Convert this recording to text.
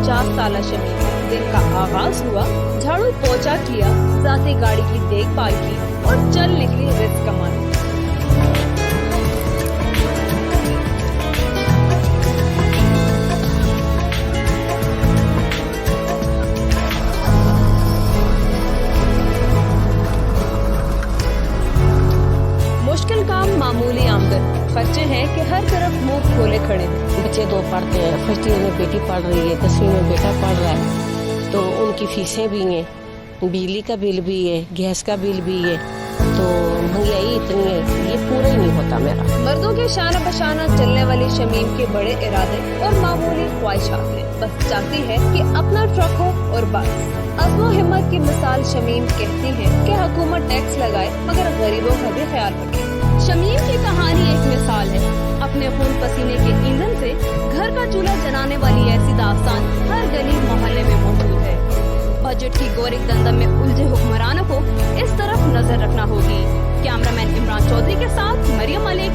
50 साल शमीम। दिन का आगाज हुआ, झाड़ू पोछा किया, साथ ही गाड़ी की देखभाल की और चल निकली रिस्क कमाने। मुश्किल काम, मामूली आमदन, खर्चे हैं कि हर तरफ मुंह खोले खड़े। बच्चे 2 पढ़ते हैं, फर्स्ट ईयर में बेटी पढ़ रही है, 10वीं में बेटा पढ़ रहा है, तो उनकी फीसें भी हैं, बिजली का बिल भी है, गैस का बिल भी है, तो महंगाई इतनी है, ये पूरा ही नहीं होता मेरा। मर्दों के शाना बशाना चलने वाली शमीम के बड़े इरादे और मामूली ख्वाहिशात हैं। बस चाहती है कि अपना ट्रक हो और बस। अज़्म व हिम्मत की मिसाल शमीम कहती है कि हुकूमत टैक्स लगाए मगर गरीबों का भी ख्याल रखे। शमीम की कहानी एक मिसाल है। अपने खून पसीने के ईंधन से घर का चूल्हा जलाने वाली ऐसी दास्तान हर गली मोहल्ले में मौजूद है। बजट की गोरिक दंदम में उलझे हुक्मरानों को इस तरफ नजर रखना होगी। कैमरामैन इमरान चौधरी के साथ मरियम मलिक,